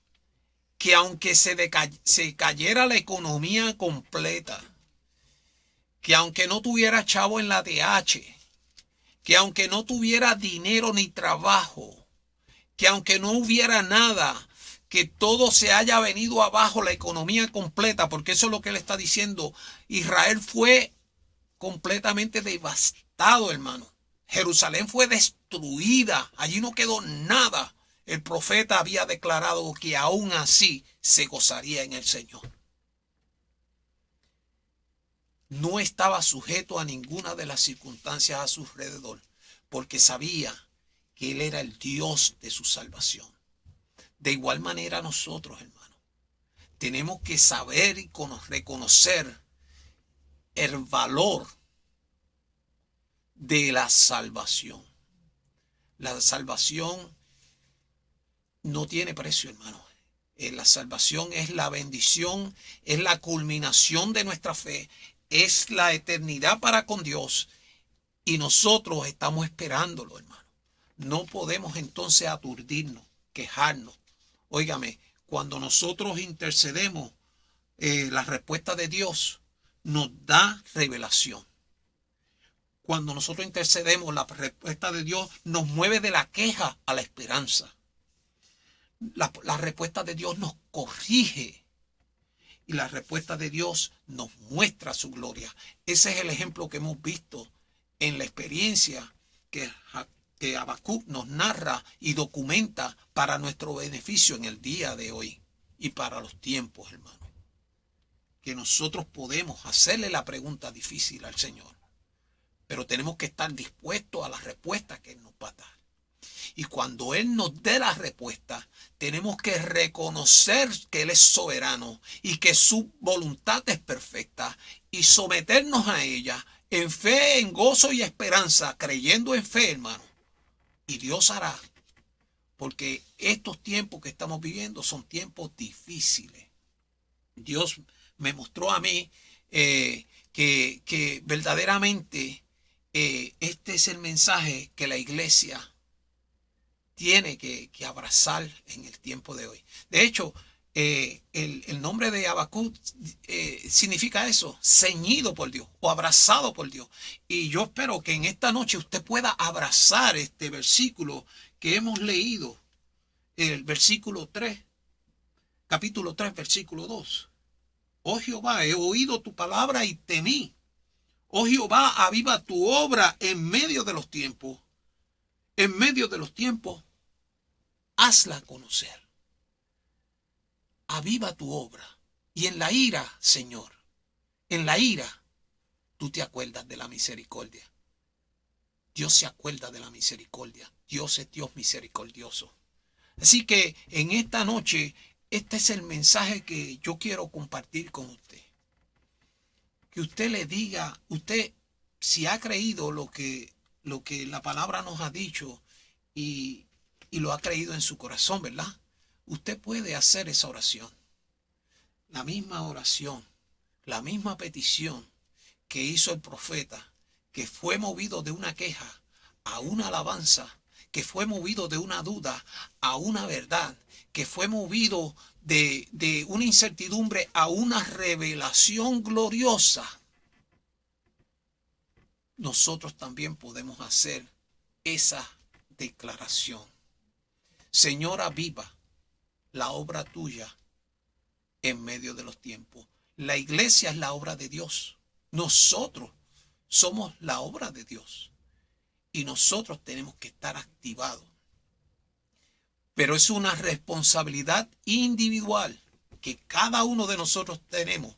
que aunque se cayera la economía completa, que aunque no tuviera chavo en la DH, que aunque no tuviera dinero ni trabajo, que aunque no hubiera nada, que todo se haya venido abajo, la economía completa, porque eso es lo que él está diciendo. Israel fue completamente devastado, hermano. Jerusalén fue destruida, allí no quedó nada. El profeta había declarado que aún así se gozaría en el Señor. No estaba sujeto a ninguna de las circunstancias a su alrededor, porque sabía que Él era el Dios de su salvación. De igual manera nosotros, hermanos, tenemos que saber y reconocer el valor de la salvación. La salvación no tiene precio, hermano. La salvación es la bendición, es la culminación de nuestra fe, es la eternidad para con Dios. Y nosotros estamos esperándolo, hermano. No podemos entonces aturdirnos, quejarnos. Óigame, cuando nosotros intercedemos, la respuesta de Dios nos da revelación. Cuando nosotros intercedemos, la respuesta de Dios nos mueve de la queja a la esperanza. La respuesta de Dios nos corrige y la respuesta de Dios nos muestra su gloria. Ese es el ejemplo que hemos visto en la experiencia que Habacuc nos narra y documenta para nuestro beneficio en el día de hoy y para los tiempos, hermano. Que nosotros podemos hacerle la pregunta difícil al Señor, pero tenemos que estar dispuestos a la respuesta que Él nos va a dar. Y cuando Él nos dé la respuesta, tenemos que reconocer que Él es soberano y que su voluntad es perfecta y someternos a ella en fe, en gozo y esperanza, creyendo en fe, hermano. Y Dios hará, porque estos tiempos que estamos viviendo son tiempos difíciles. Dios me mostró a mí que verdaderamente este es el mensaje que la iglesia tiene que abrazar en el tiempo de hoy. De hecho, el nombre de Habacuc significa eso, ceñido por Dios o abrazado por Dios. Y yo espero que en esta noche usted pueda abrazar este versículo que hemos leído, el versículo 3, capítulo 3, versículo 2. Oh Jehová, he oído tu palabra y temí. Oh Jehová, aviva tu obra en medio de los tiempos. En medio de los tiempos, hazla conocer. Aviva tu obra. Y en la ira, Señor, en la ira, tú te acuerdas de la misericordia. Dios se acuerda de la misericordia. Dios es Dios misericordioso. Así que en esta noche, este es el mensaje que yo quiero compartir con usted. Que usted le diga, usted si ha creído lo que la palabra nos ha dicho y lo ha creído en su corazón, ¿verdad? Usted puede hacer esa oración. La misma oración, la misma petición que hizo el profeta, que fue movido de una queja a una alabanza, que fue movido de una duda a una verdad, que fue movido de una incertidumbre a una revelación gloriosa. Nosotros también podemos hacer esa declaración. Señor, aviva la obra tuya en medio de los tiempos. La iglesia es la obra de Dios. Nosotros somos la obra de Dios. Y nosotros tenemos que estar activados. Pero es una responsabilidad individual que cada uno de nosotros tenemos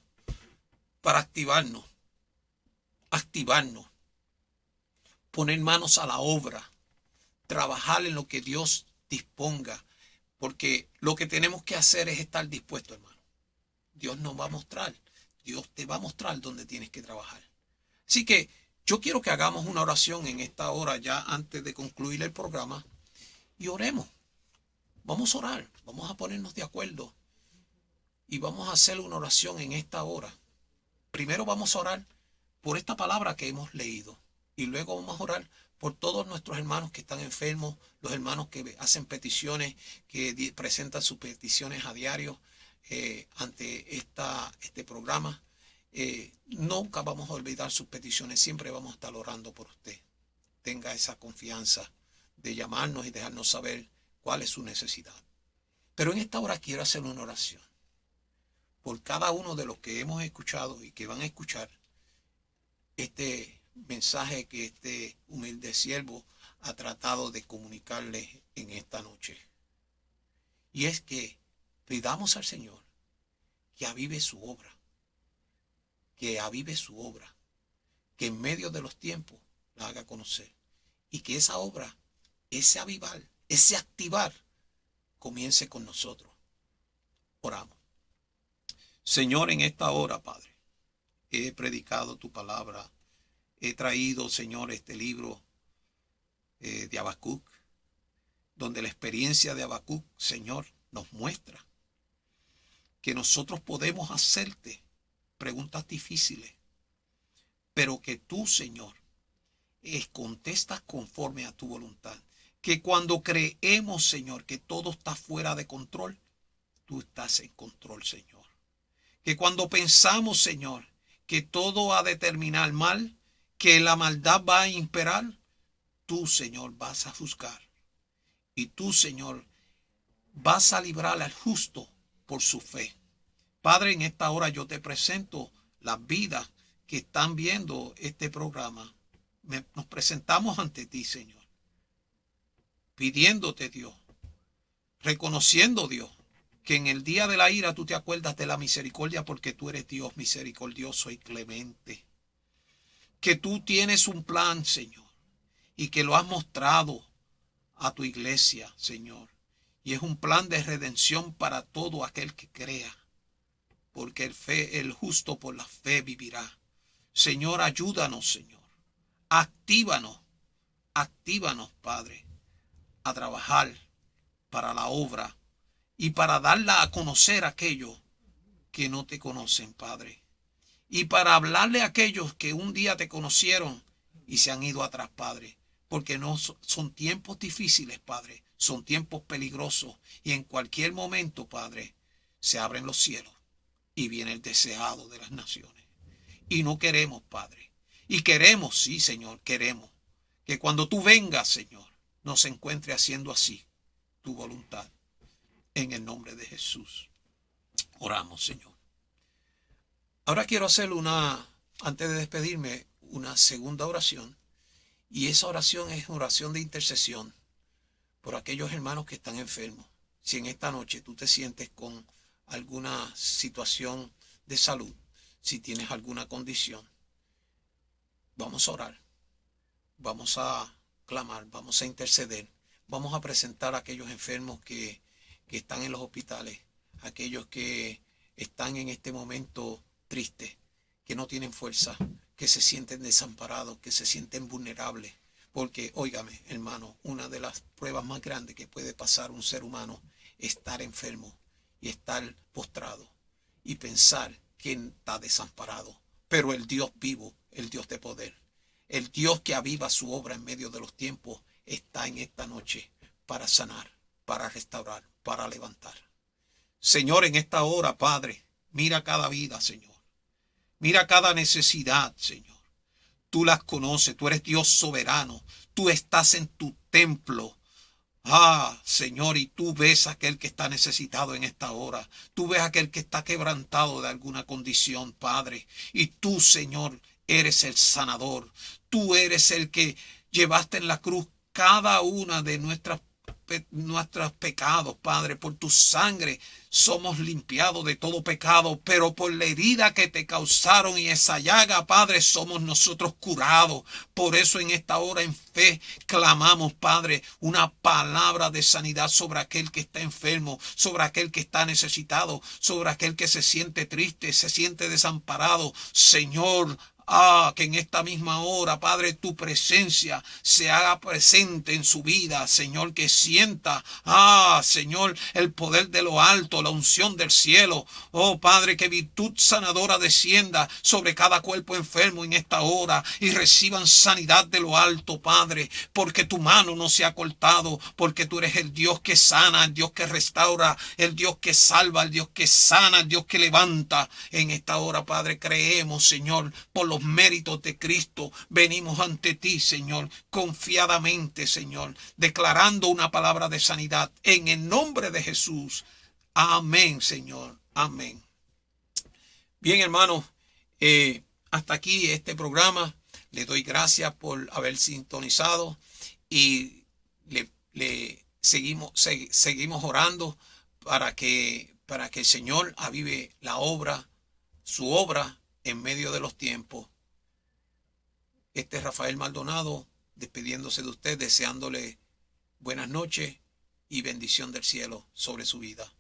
para activarnos. Poner manos a la obra. Trabajar en lo que Dios disponga. Porque lo que tenemos que hacer es estar dispuestos, hermano. Dios nos va a mostrar. Dios te va a mostrar dónde tienes que trabajar. Así que yo quiero que hagamos una oración en esta hora ya antes de concluir el programa. Y oremos. Vamos a orar. Vamos a ponernos de acuerdo. Y vamos a hacer una oración en esta hora. Primero vamos a orar por esta palabra que hemos leído. Y luego vamos a orar por todos nuestros hermanos que están enfermos, los hermanos que hacen peticiones, que presentan sus peticiones a diario ante este programa. Nunca vamos a olvidar sus peticiones, siempre vamos a estar orando por usted. Tenga esa confianza de llamarnos y dejarnos saber cuál es su necesidad. Pero en esta hora quiero hacer una oración por cada uno de los que hemos escuchado y que van a escuchar este mensaje que este humilde siervo ha tratado de comunicarles en esta noche. Y es que pidamos al Señor que avive su obra, que en medio de los tiempos la haga conocer y que esa obra, ese avivar, ese activar comience con nosotros. Oramos. Señor, en esta hora, Padre, he predicado tu palabra. He traído, Señor, este libro de Habacuc, donde la experiencia de Habacuc, Señor, nos muestra que nosotros podemos hacerte preguntas difíciles, pero que tú, Señor, contestas conforme a tu voluntad. Que cuando creemos, Señor, que todo está fuera de control, tú estás en control, Señor. Que cuando pensamos, Señor, que todo ha de terminar mal, que la maldad va a imperar, tú, Señor, vas a juzgar. Y tú, Señor, vas a librar al justo por su fe. Padre, en esta hora yo te presento las vidas que están viendo este programa. Nos presentamos ante ti, Señor, pidiéndote, Dios, reconociendo, Dios, que en el día de la ira tú te acuerdas de la misericordia porque tú eres Dios misericordioso y clemente. Que tú tienes un plan, Señor, y que lo has mostrado a tu iglesia, Señor. Y es un plan de redención para todo aquel que crea, porque el justo por la fe vivirá. Señor, ayúdanos, Señor. Actívanos, Padre, a trabajar para la obra y para darla a conocer a aquellos que no te conocen, Padre. Y para hablarle a aquellos que un día te conocieron y se han ido atrás, Padre. Porque no son tiempos difíciles, Padre. Son tiempos peligrosos. Y en cualquier momento, Padre, se abren los cielos y viene el deseado de las naciones. Y no queremos, Padre. Y queremos, sí, Señor, queremos que cuando tú vengas, Señor, nos encuentre haciendo así tu voluntad. En el nombre de Jesús. Oramos, Señor. Ahora quiero hacer antes de despedirme, una segunda oración. Y esa oración es oración de intercesión por aquellos hermanos que están enfermos. Si en esta noche tú te sientes con alguna situación de salud, si tienes alguna condición, vamos a orar, vamos a clamar, vamos a interceder, vamos a presentar a aquellos enfermos que están en los hospitales, aquellos que están en este momento tristes, que no tienen fuerza, que se sienten desamparados, que se sienten vulnerables. Porque, óigame, hermano, una de las pruebas más grandes que puede pasar un ser humano es estar enfermo y estar postrado y pensar que está desamparado. Pero el Dios vivo, el Dios de poder, el Dios que aviva su obra en medio de los tiempos, está en esta noche para sanar, para restaurar, para levantar. Señor, en esta hora, Padre, mira cada vida, Señor. Mira cada necesidad, Señor. Tú las conoces, tú eres Dios soberano. Tú estás en tu templo. Señor, y tú ves a aquel que está necesitado en esta hora. Tú ves a aquel que está quebrantado de alguna condición, Padre. Y tú, Señor, eres el sanador. Tú eres el que llevaste en la cruz cada una de nuestros pecados, Padre. Por tu sangre somos limpiados de todo pecado, pero por la herida que te causaron y esa llaga, Padre, somos nosotros curados. Por eso en esta hora en fe clamamos, Padre, una palabra de sanidad sobre aquel que está enfermo, sobre aquel que está necesitado, sobre aquel que se siente triste, se siente desamparado. Señor, que en esta misma hora, Padre, tu presencia se haga presente en su vida, Señor, que sienta, Señor, el poder de lo alto, la unción del cielo. Oh, Padre, que virtud sanadora descienda sobre cada cuerpo enfermo en esta hora y reciban sanidad de lo alto, Padre, porque tu mano no se ha cortado, porque tú eres el Dios que sana, el Dios que restaura, el Dios que salva, el Dios que sana, el Dios que levanta. En esta hora, Padre, creemos, Señor, por los méritos de Cristo, venimos ante ti, Señor, confiadamente, Señor, declarando una palabra de sanidad en el nombre de Jesús. Amén, Señor. Amén. Bien, hermanos, hasta aquí este programa. Le doy gracias por haber sintonizado y le seguimos orando para que el Señor avive su obra en medio de los tiempos. Este es Rafael Maldonado despidiéndose de usted, deseándole buenas noches y bendición del cielo sobre su vida.